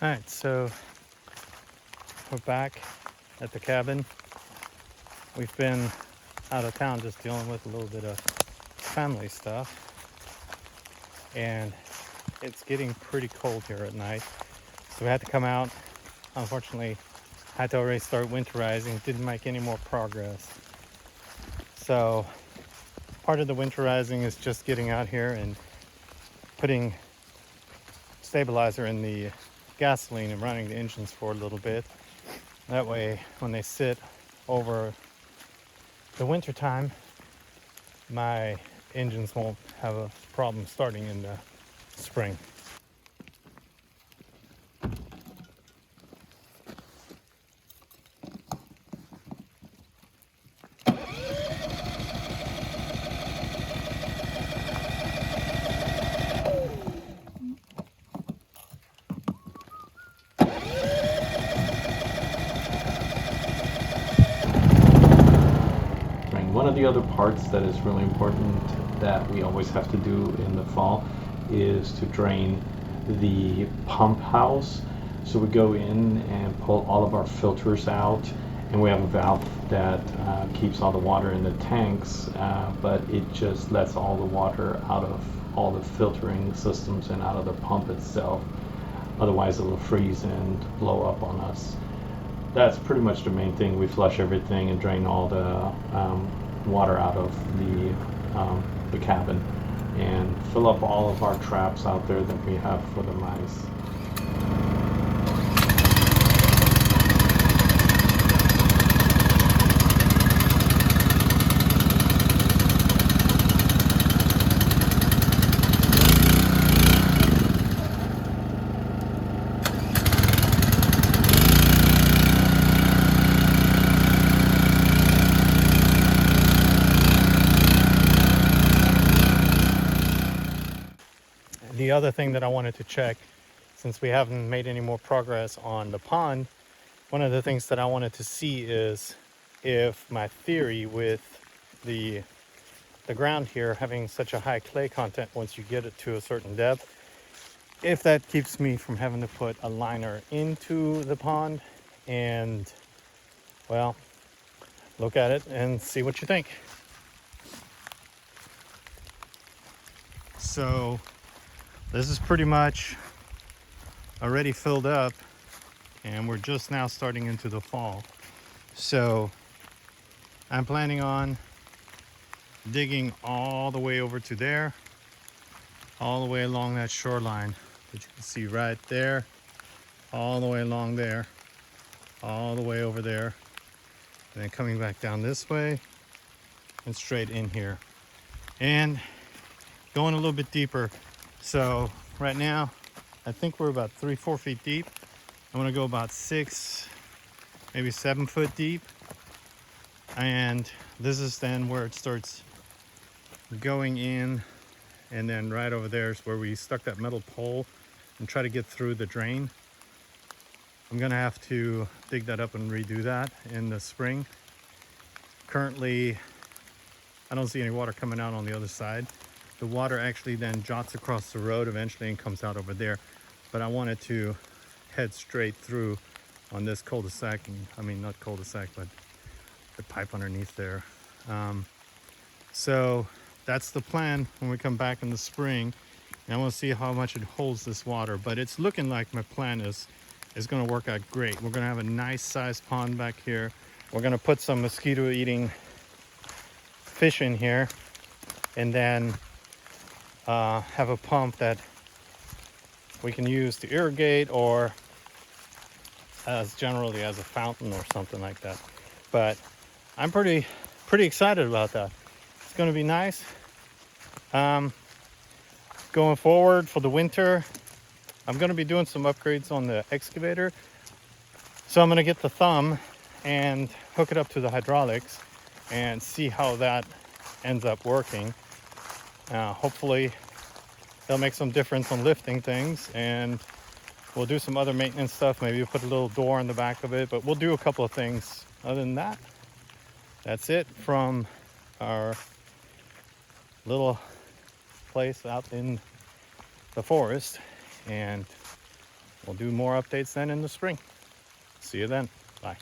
Alright, so we're back at the cabin. We've been out of town just dealing with a little bit of family stuff. And it's getting pretty cold here at night. So we had to come out. Unfortunately, had to already start winterizing. Didn't make any more progress. So part of the winterizing is just getting out here and putting stabilizer in the gasoline and running the engines for a little bit. That way, when they sit over the winter time, my engines won't have a problem starting in the spring. One of the other parts that is really important that we always have to do in the fall is to drain the pump house. So we go in and pull all of our filters out, and we have a valve that keeps all the water in the tanks, but it just lets all the water out of all the filtering systems and out of the pump itself. Otherwise it will freeze and blow up on us. That's pretty much the main thing. We flush everything and drain all the water out of the cabin and fill up all of our traps out there that we have for the mice. The other thing that I wanted to check, since we haven't made any more progress on the pond, one of the things that I wanted to see is if my theory with the ground here having such a high clay content once you get it to a certain depth, if that keeps me from having to put a liner into the pond. And well, look at it and see what you think. So this is pretty much already filled up, and we're just now starting into the fall. So I'm planning on digging all the way over to there, all the way along that shoreline that you can see right there, all the way along there, all the way over there, and then coming back down this way and straight in here and going a little bit deeper. So right now I think we're about 3-4 feet deep. I'm gonna go about 6, maybe 7 foot deep, and this is then where it starts going in. And then right over there is where we stuck that metal pole and try to get through the drain. I'm gonna have to dig that up and redo that in the spring. Currently I don't see any water coming out on the other side. The water actually then jots across the road eventually and comes out over there. But I wanted to head straight through on this cul-de-sac. I mean, not cul-de-sac, but the pipe underneath there. So that's the plan when we come back in the spring. And I want to see how much it holds this water. But it's looking like my plan is going to work out great. We're going to have a nice sized pond back here. We're going to put some mosquito eating fish in here, and then have a pump that we can use to irrigate, or as generally as a fountain or something like that. But I'm pretty excited about that. It's going to be nice. Going forward for the winter, I'm going to be doing some upgrades on the excavator. So I'm going to get the thumb and hook it up to the hydraulics and see how that ends up working. Hopefully they'll make some difference on lifting things, and we'll do some other maintenance stuff. Maybe we'll put a little door in the back of it, but we'll do a couple of things. Other than that, that's it from our little place out in the forest. And we'll do more updates then in the spring. See you then. Bye.